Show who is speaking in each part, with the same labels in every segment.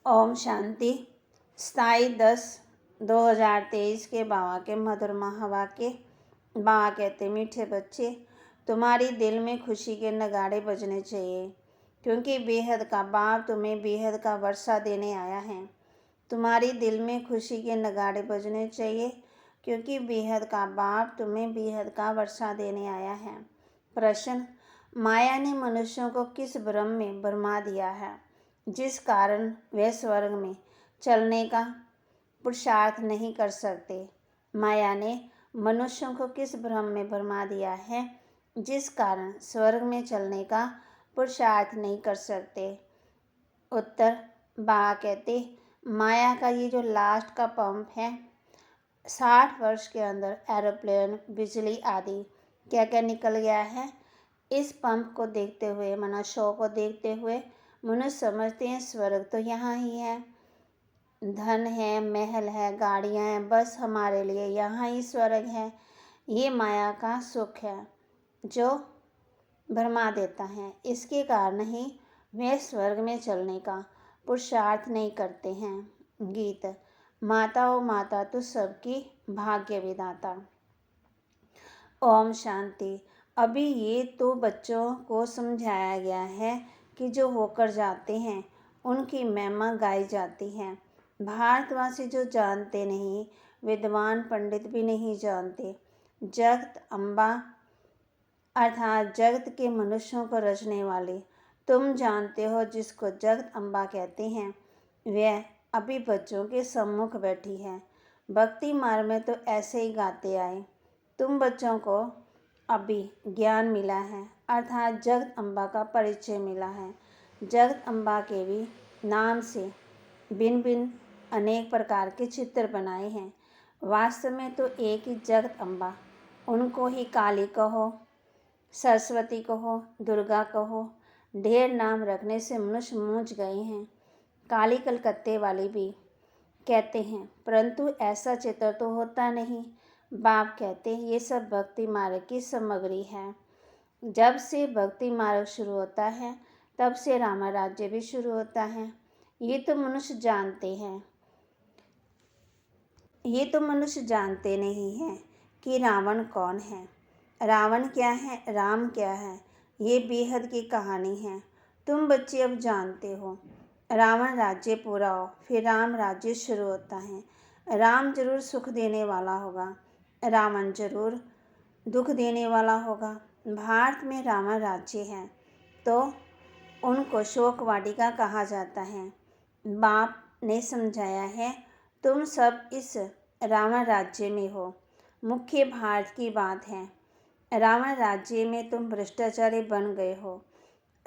Speaker 1: ओम शांति। 27/10/2023 के बाबा के मधुर महावाक्य। बाबा कहते, मीठे बच्चे, तुम्हारी दिल में खुशी के नगाड़े बजने चाहिए, क्योंकि बेहद का बाप तुम्हें बेहद का वर्षा देने आया है। तुम्हारी दिल में खुशी के नगाड़े बजने चाहिए, क्योंकि बेहद का बाप तुम्हें बेहद का वर्षा देने आया है। प्रश्न: माया ने मनुष्यों को किस भ्रम में भरमा दिया है, जिस कारण वे स्वर्ग में चलने का पुरुषार्थ नहीं कर सकते? माया ने मनुष्यों को किस भ्रम में भरमा दिया है, जिस कारण स्वर्ग में चलने का पुरुषार्थ नहीं कर सकते? उत्तर: बाबा कहते, माया का ये जो लास्ट का पंप है, 60 वर्ष के अंदर एरोप्लेन, बिजली आदि क्या क्या निकल गया है। इस पंप को देखते हुए, मना शो को देखते हुए मनुष्य समझते हैं स्वर्ग तो यहाँ ही है, धन है, महल है, गाड़ियाँ हैं, बस हमारे लिए यहाँ ही स्वर्ग है। ये माया का सुख है जो भरमा देता है। इसके कारण ही वे स्वर्ग में चलने का पुरुषार्थ नहीं करते हैं। गीत: माता ओ माता तू सबकी भाग्य विधाता। ओम शांति। अभी ये तो बच्चों को समझाया गया है कि जो होकर जाते हैं उनकी महिमा गाई जाती है। भारतवासी जो जानते नहीं, विद्वान पंडित भी नहीं जानते। जगत अम्बा अर्थात जगत के मनुष्यों को रचने वाले तुम जानते हो, जिसको जगत अम्बा कहते हैं, वह अभी बच्चों के सम्मुख बैठी है। भक्ति मार्ग में तो ऐसे ही गाते आए। तुम बच्चों को अभी ज्ञान मिला है, अर्थात जगत अम्बा का परिचय मिला है। जगत अम्बा के भी नाम से भिन्न भिन्न अनेक प्रकार के चित्र बनाए हैं। वास्तव में तो एक ही जगत अम्बा, उनको ही काली कहो, सरस्वती कहो, दुर्गा कहो, ढेर नाम रखने से मनुष्य मूंझ गए हैं। काली कलकत्ते वाली भी कहते हैं, परंतु ऐसा चित्र तो होता नहीं। बाप कहते हैं, ये सब भक्ति मार्ग की सामग्री है। जब से भक्ति मार्ग शुरू होता है, तब से राम राज्य भी शुरू होता है। ये तो मनुष्य जानते हैं, ये तो मनुष्य जानते नहीं हैं कि रावण कौन है, रावण क्या है, राम क्या है। ये बेहद की कहानी है। तुम बच्चे अब जानते हो। रावण राज्य पूरा हो, फिर राम राज्य शुरू होता है। राम जरूर सुख देने वाला होगा, रावण जरूर दुख देने वाला होगा। भारत में रावण राज्य है तो उनको शोक वाटिका कहा जाता है। बाप ने समझाया है, तुम सब इस रावण राज्य में हो। मुख्य भारत की बात है, रावण राज्य में तुम भ्रष्टाचारी बन गए हो।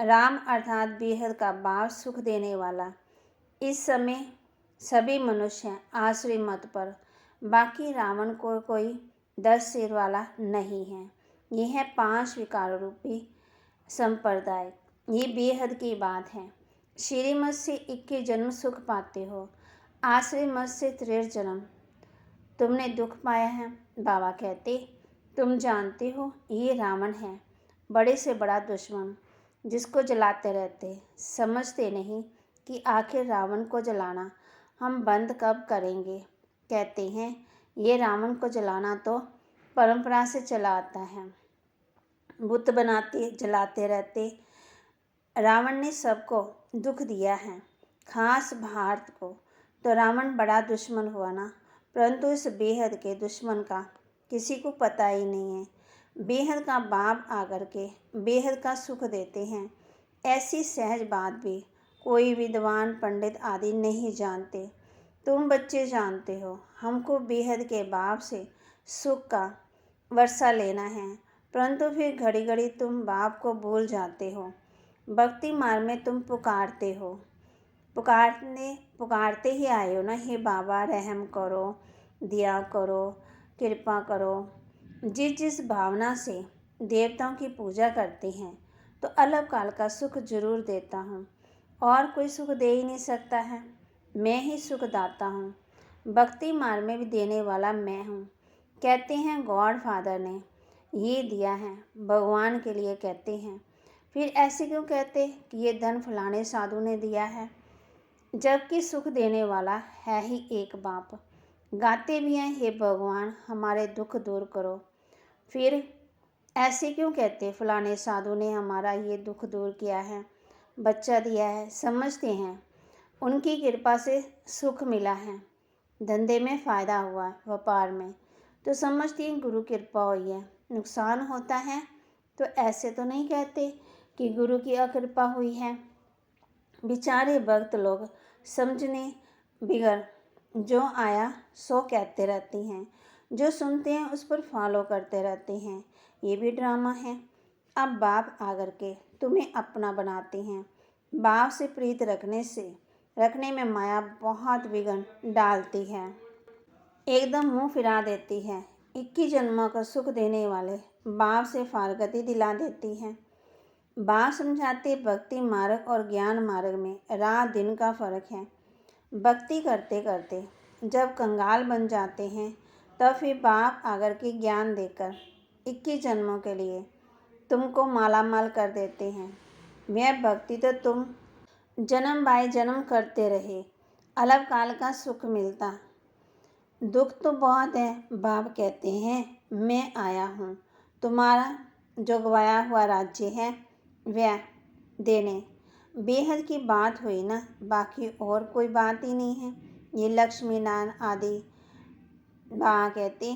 Speaker 1: राम अर्थात बेहद का बाप, सुख देने वाला। इस समय सभी मनुष्य हैं आसुरी मत पर। बाकी रावण को कोई 10 सिर वाला नहीं है। ये है 5 विकार रूपी संप्रदाय। ये बेहद की बात है। श्रीमत से 21 जन्म सुख पाते हो, आश्रय मत से 63 जन्म तुमने दुख पाया है। बाबा कहते, तुम जानते हो ये रावण है, बड़े से बड़ा दुश्मन, जिसको जलाते रहते। समझते नहीं कि आखिर रावण को जलाना हम बंद कब करेंगे। कहते हैं ये रावण को जलाना तो परंपरा से चला आता है। बुत बनाते जलाते रहते। रावण ने सबको दुख दिया है, खास भारत को। तो रावण बड़ा दुश्मन हुआ ना, परंतु इस बेहद के दुश्मन का किसी को पता ही नहीं है। बेहद का बाप आकर के बेहद का सुख देते हैं। ऐसी सहज बात भी कोई विद्वान पंडित आदि नहीं जानते। तुम बच्चे जानते हो। हमको बेहद के बाप से सुख का वर्षा लेना है, परंतु फिर घड़ी घड़ी तुम बाप को भूल जाते हो। भक्ति मार्ग में तुम पुकारते हो, पुकारते ही आए हो ना, हे बाबा रहम करो, दया करो, कृपा करो। जिस भावना से देवताओं की पूजा करते हैं, तो अलग काल का सुख जरूर देता हूँ, और कोई सुख दे ही नहीं सकता है। मैं ही सुखदाता हूँ। भक्ति मार्ग में भी देने वाला मैं हूँ। कहते हैं गॉड फादर ने ये दिया है, भगवान के लिए कहते हैं। फिर ऐसे क्यों कहते कि ये धन फलाने साधु ने दिया है। जबकि सुख देने वाला है ही एक बाप। गाते भी हैं, हे भगवान हमारे दुख दूर करो। फिर ऐसे क्यों कहते, फलाने साधु ने हमारा ये दुख दूर किया है, बच्चा दिया है। समझते हैं उनकी कृपा से सुख मिला है, धंधे में फ़ायदा हुआ, व्यापार में, तो समझती हैं गुरु कृपा हुई है। नुकसान होता है तो ऐसे तो नहीं कहते कि गुरु की अकृपा हुई है। बेचारे भक्त लोग समझने बिगड़ जो आया सो कहते रहती हैं, जो सुनते हैं उस पर फॉलो करते रहते हैं। ये भी ड्रामा है। अब बाप आकर के तुम्हें अपना बनाते हैं। बाप से प्रीत रखने में माया बहुत बिगड़ डालती है, एकदम मुंह फिरा देती है। 21 जन्मों का सुख देने वाले बाप से फारगती दिला देती है। बाप समझाते भक्ति मार्ग और ज्ञान मार्ग में रात दिन का फर्क है। भक्ति करते करते जब कंगाल बन जाते हैं तब फिर बाप आकर के ज्ञान देकर 21 जन्मों के लिए तुमको मालामाल कर देते हैं। वह भक्ति तो तुम जन्म बाय जन्म करते रहे, अलग काल का सुख मिलता। दुख तो बहुत है। बाप कहते हैं मैं आया हूँ तुम्हारा जो गवाया हुआ राज्य है वह देने। बेहद की बात हुई ना, बाकी और कोई बात ही नहीं है। ये लक्ष्मी नारायण आदि बाबा कहते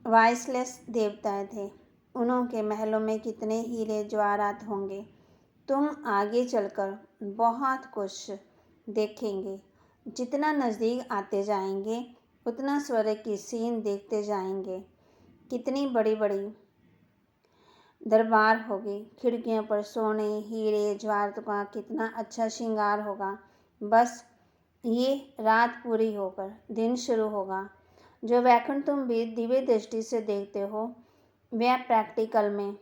Speaker 1: वाइसलेस देवताएं थे। उनके महलों में कितने हीरे जवाहरात होंगे। तुम आगे चलकर बहुत कुछ देखेंगे। जितना नज़दीक आते जाएंगे उतना स्वर्ग की सीन देखते जाएंगे। कितनी बड़ी बड़ी दरबार होगी, खिड़कियों पर सोने हीरे जवाहरात का कितना अच्छा श्रृंगार होगा। बस ये रात पूरी होकर दिन शुरू होगा। जो वैकुंठ तुम भी दिव्य दृष्टि से देखते हो वह प्रैक्टिकल में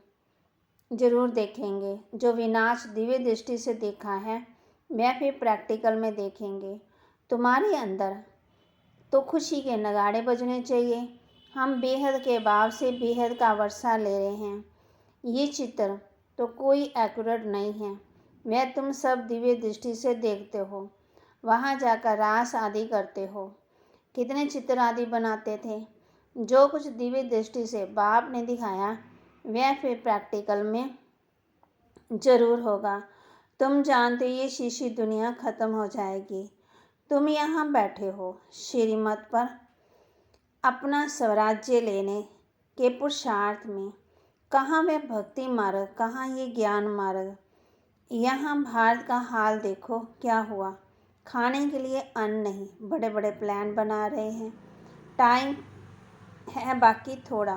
Speaker 1: जरूर देखेंगे। जो विनाश दिव्य दृष्टि से देखा है वह फिर प्रैक्टिकल में देखेंगे। तुम्हारे अंदर तो खुशी के नगाड़े बजने चाहिए। हम बेहद के भाव से बेहद का वर्षा ले रहे हैं। ये चित्र तो कोई एक्यूरेट नहीं है, वह तुम सब दिव्य दृष्टि से देखते हो। वहाँ जाकर रास आदि करते हो। कितने चित्र आदि बनाते थे। जो कुछ दिव्य दृष्टि से बाप ने दिखाया वह फिर प्रैक्टिकल में ज़रूर होगा। तुम जानते ये शीशी दुनिया ख़त्म हो जाएगी। तुम यहाँ बैठे हो श्रीमत पर अपना स्वराज्य लेने के पुरुषार्थ में। कहाँ वह भक्ति मार्ग, कहाँ ये ज्ञान मार्ग। यहाँ भारत का हाल देखो क्या हुआ। खाने के लिए अन्न नहीं, बड़े बड़े प्लान बना रहे हैं। टाइम है बाकी थोड़ा।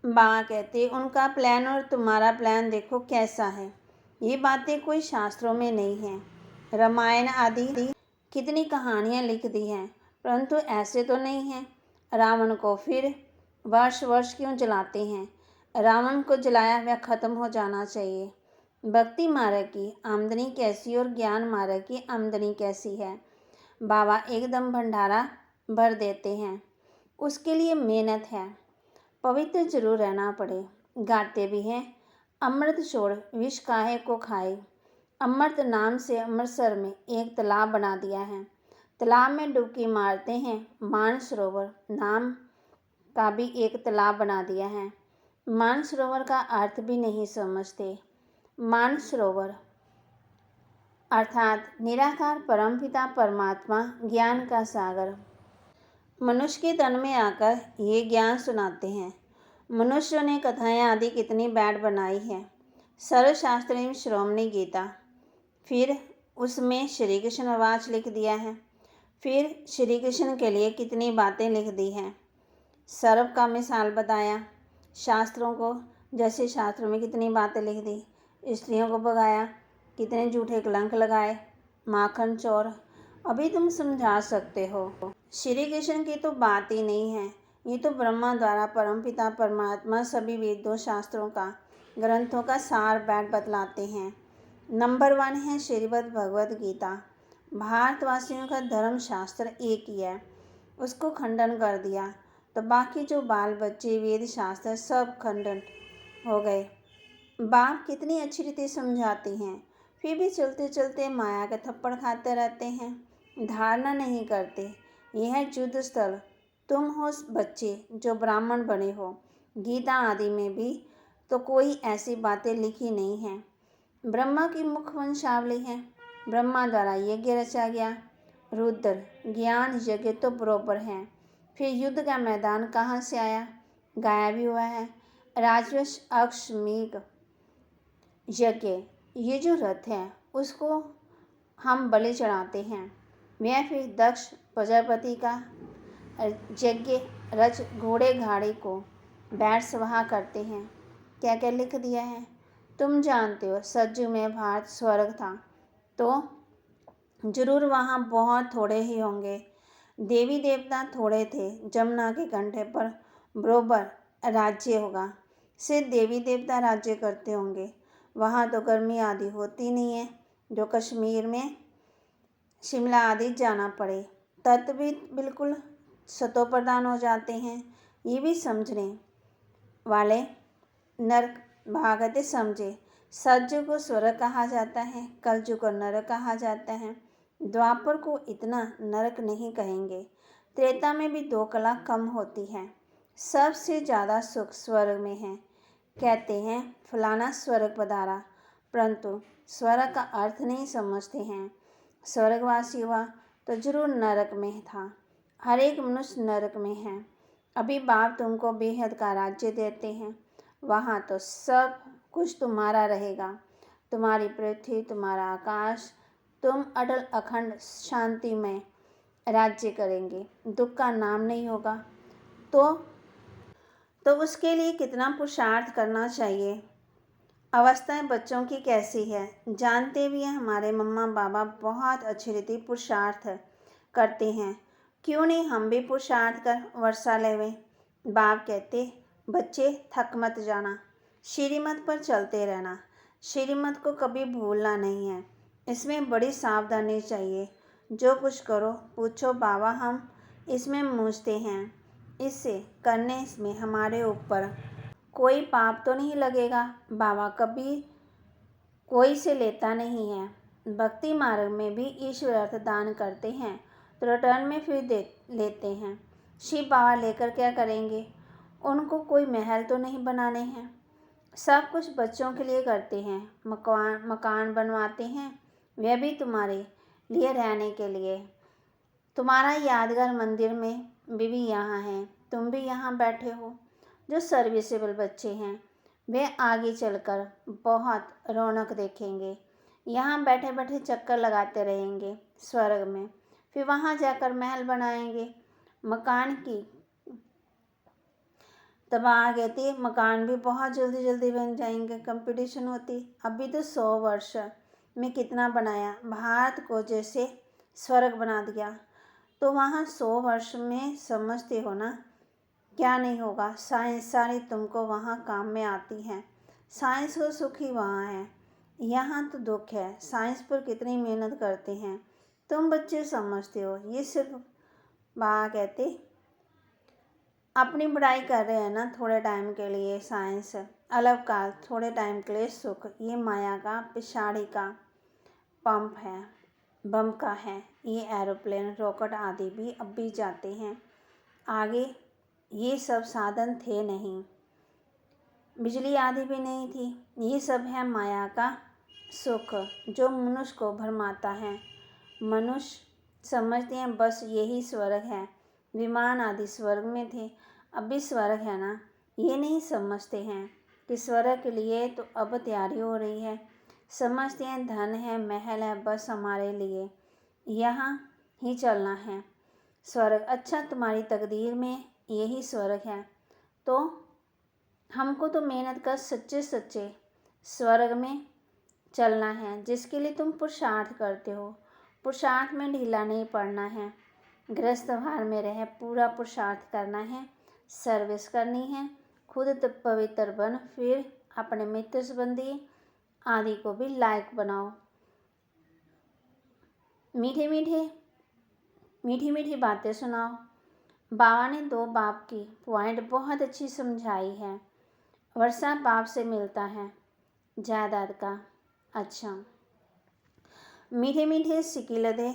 Speaker 1: बाबा कहते उनका प्लान और तुम्हारा प्लान देखो कैसा है। ये बातें कोई शास्त्रों में नहीं हैं। रामायण आदि कितनी कहानियाँ लिख दी हैं, परंतु ऐसे तो नहीं हैं। रावण को फिर वर्ष वर्ष क्यों जलाते हैं। रावण को जलाया वह ख़त्म हो जाना चाहिए। भक्ति मार्ग की आमदनी कैसी और ज्ञान मार्ग की आमदनी कैसी है। बाबा एकदम भंडारा भर देते हैं, उसके लिए मेहनत है, पवित्र जरूर रहना पड़े। गाते भी हैं अमृत छोड़ विष काहे को खाए। अमृत नाम से अमृतसर में एक तालाब बना दिया है। तालाब में डुबकी मारते हैं। मानसरोवर नाम का भी एक तालाब बना दिया है। मानसरोवर का अर्थ भी नहीं समझते। मानसरोवर अर्थात निराकार परमपिता परमात्मा ज्ञान का सागर मनुष्य के तन में आकर ये ज्ञान सुनाते हैं। मनुष्यों ने कथाएं आदि कितनी बैड बनाई है। सर्वशास्त्र में श्रोमणी गीता, फिर उसमें श्री कृष्ण वाच लिख दिया है। फिर श्री कृष्ण के लिए कितनी बातें लिख दी हैं। सर्व का मिसाल बताया शास्त्रों को, जैसे शास्त्रों में कितनी बातें लिख दी। स्त्रियों को भगाया, कितने झूठे कलंक लगाए। माखन चोर अभी तुम समझा सकते हो। श्री कृष्ण की तो बात ही नहीं है। ये तो ब्रह्मा द्वारा परमपिता परमात्मा सभी वेदों शास्त्रों का ग्रंथों का सार बैठ बतलाते हैं। नंबर 1 है श्रीमद् भगवद गीता। भारतवासियों का धर्म शास्त्र एक ही है, उसको खंडन कर दिया तो बाकी जो बाल बच्चे वेद शास्त्र सब खंडन हो गए। बाप कितनी अच्छी रीति समझाती हैं, फिर भी चलते चलते माया के थप्पड़ खाते रहते हैं। धारणा नहीं करते। यह युद्ध स्थल, तुम हो बच्चे जो ब्राह्मण बने हो। गीता आदि में भी तो कोई ऐसी बातें लिखी नहीं हैं। ब्रह्मा की मुख वंशावली है। ब्रह्मा द्वारा यज्ञ रचा गया। रुद्र ज्ञान यज्ञ तो बरोबर हैं। फिर युद्ध का मैदान कहाँ से आया? गाया भी हुआ है। राजवश अश्वमेध यज्ञ, ये जो रथ है उसको हम बलि चढ़ाते हैं। वह फिर दक्ष प्रजापति का यज्ञ रच घोड़े घाड़े को बैठ सवाह करते हैं। क्या क्या लिख दिया है तुम जानते हो। सज्जु में भारत स्वर्ग था तो जरूर वहाँ बहुत थोड़े ही होंगे। देवी देवता थोड़े थे। जमुना के कंठे पर बरोबर राज्य होगा। सिर्फ देवी देवता राज्य करते होंगे। वहाँ तो गर्मी आदि होती नहीं है जो कश्मीर में शिमला आदि जाना पड़े। तत्व भी बिल्कुल सतो प्रधान हो जाते हैं। ये भी समझने वाले नरक भागते समझे। सतयुग को स्वर्ग कहा जाता है, कलयुग को नरक कहा जाता है। द्वापर को इतना नरक नहीं कहेंगे। त्रेता में भी 2 कला कम होती है। सबसे ज़्यादा सुख स्वर्ग में है। कहते हैं फलाना स्वर्ग पधारा, परंतु स्वर्ग का अर्थ नहीं समझते हैं। स्वर्गवासी हुआ तो जरूर नरक में था। हर एक मनुष्य नरक में है। अभी बाप तुमको बेहद का राज्य देते हैं। वहाँ तो सब कुछ तुम्हारा रहेगा। तुम्हारी पृथ्वी, तुम्हारा आकाश, तुम अटल अखंड शांति में राज्य करेंगे। दुख का नाम नहीं होगा। तो उसके लिए कितना पुरुषार्थ करना चाहिए। अवस्थाएं बच्चों की कैसी है जानते भी हैं। हमारे मम्मा पापा बहुत अच्छी रीति पुरुषार्थ करते हैं। क्यों नहीं हम भी पुरुषार्थ कर वर्षा लेवे। बाप कहते बच्चे थक मत जाना, श्रीमत पर चलते रहना। श्रीमत को कभी भूलना नहीं है। इसमें बड़ी सावधानी चाहिए। जो कुछ करो पूछो बाबा हम इसमें मूझते हैं, इससे करने में हमारे ऊपर कोई पाप तो नहीं लगेगा। बाबा कभी कोई से लेता नहीं है। भक्ति मार्ग में भी ईश्वर अर्थ दान करते हैं तो रिटर्न में फिर लेते हैं। शिव बाबा लेकर क्या करेंगे? उनको कोई महल तो नहीं बनाने हैं। सब कुछ बच्चों के लिए करते हैं। मकान बनवाते हैं, वह भी तुम्हारे लिए रहने के लिए। तुम्हारा यादगार मंदिर में बीवी यहाँ है, तुम भी यहाँ बैठे हो। जो सर्विसेबल बच्चे हैं वे आगे चलकर बहुत रौनक देखेंगे। यहाँ बैठे बैठे चक्कर लगाते रहेंगे स्वर्ग में, फिर वहाँ जाकर महल बनाएंगे। मकान की तब आ गए थे, मकान भी बहुत जल्दी जल्दी बन जाएंगे। कंपटीशन होती। अभी तो 100 वर्ष में कितना बनाया। भारत को जैसे स्वर्ग बना दिया तो वहाँ 100 वर्ष में समझते हो ना क्या नहीं होगा। साइंस सारी तुमको वहाँ काम में आती है। साइंस को सुख ही वहाँ है, यहाँ तो दुख है। साइंस पर कितनी मेहनत करते हैं तुम बच्चे समझते हो। ये सिर्फ बाबा कहते अपनी पढ़ाई कर रहे हैं ना थोड़े टाइम के लिए। साइंस अलग काल, थोड़े टाइम के लिए सुख। ये माया का पिछाड़ी का पंप है, बम का है। ये एरोप्लेन रॉकेट आदि भी अब भी जाते हैं आगे। ये सब साधन थे नहीं, बिजली आदि भी नहीं थी। ये सब है माया का सुख जो मनुष्य को भरमाता है। मनुष्य समझते हैं बस यही स्वर्ग है। विमान आदि स्वर्ग में थे, अब भी स्वर्ग है ना। ये नहीं समझते हैं कि स्वर्ग के लिए तो अब तैयारी हो रही है। समझते हैं धन है, महल है, बस हमारे लिए यहाँ ही चलना है। स्वर्ग अच्छा, तुम्हारी तकदीर में यही स्वर्ग है तो हमको तो मेहनत कर सच्चे सच्चे स्वर्ग में चलना है, जिसके लिए तुम पुरुषार्थ करते हो। पुरुषार्थ में ढीला नहीं पड़ना है। गृहस्थ भार में रह पूरा पुरुषार्थ करना है, सर्विस करनी है। खुद तो पवित्र बन, फिर अपने मित्र संबंधी आदि को भी लायक बनाओ। मीठी मीठी बातें सुनाओ। बाबा ने 2 बाप की पॉइंट बहुत अच्छी समझाई है। वर्षा बाप से मिलता है जायदाद का। अच्छा, मीठे मीठे सिकिलदे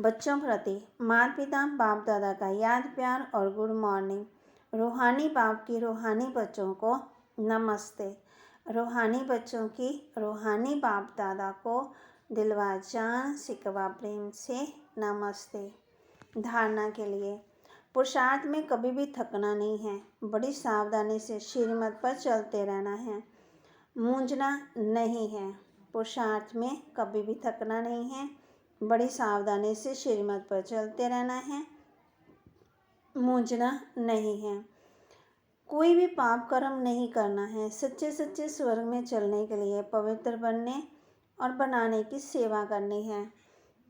Speaker 1: बच्चों प्रति माता पिता बाप दादा का याद प्यार और गुड मॉर्निंग। रूहानी बाप की रूहानी बच्चों को नमस्ते। रूहानी बच्चों की रूहानी बाप दादा को दिलवा जान सिकवा प्रेम से नमस्ते। धारणा के लिए पुरुषार्थ में कभी भी थकना नहीं है, बड़ी सावधानी से श्रीमत पर चलते रहना है, मूंझना नहीं है। पुरुषार्थ में कभी भी थकना नहीं है, बड़ी सावधानी से श्रीमत पर चलते रहना है, मूंझना नहीं है। कोई भी पाप कर्म नहीं करना है। सच्चे सच्चे स्वर्ग में चलने के लिए पवित्र बनने और बनाने की सेवा करनी है।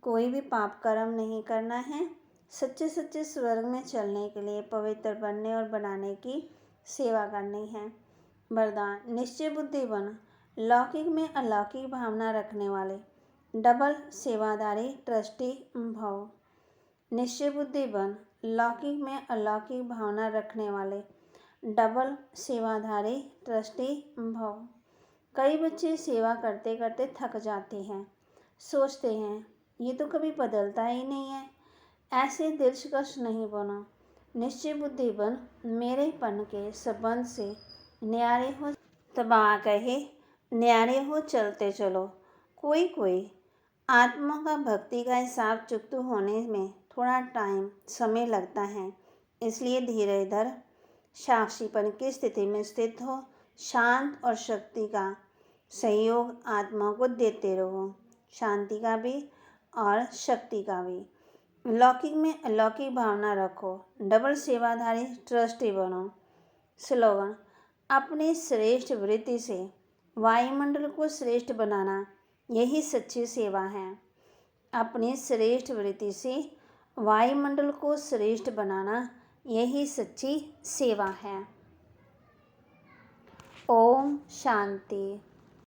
Speaker 1: कोई भी पाप कर्म नहीं करना है। सच्चे सच्चे स्वर्ग में चलने के लिए पवित्र बनने और बनाने की सेवा करनी है। वरदान निश्चय बुद्धि बन, लौकिक में अलौकिक भावना रखने वाले, डबल सेवादारी ट्रस्टी भव। निश्चय बुद्धि बन, लौकिक में अलौकिक भावना रखने वाले, डबल सेवाधारी ट्रस्टी भव। कई बच्चे सेवा करते करते थक जाते हैं, सोचते हैं ये तो कभी बदलता ही नहीं है। ऐसे दिलकश नहीं बनो। निश्चय बुद्धि बन, मेरेपन के संबंध से न्यारे हो तबा कहे, न्यारे हो चलते चलो। कोई आत्मा का भक्ति का हिसाब चुकता होने में थोड़ा समय लगता है, इसलिए धीरे धर साक्षीपन की स्थिति में स्थित हो। शांत और शक्ति का सहयोग आत्मा को देते रहो, शांति का भी और शक्ति का भी। लौकिक में अलौकिक भावना रखो, डबल सेवाधारी ट्रस्टी बनो। स्लोगन अपनी श्रेष्ठ वृत्ति से वायुमंडल को श्रेष्ठ बनाना, यही सच्ची सेवा है। अपनी श्रेष्ठ वृत्ति से वायुमंडल को श्रेष्ठ बनाना, यही सच्ची सेवा है। ओम शांति।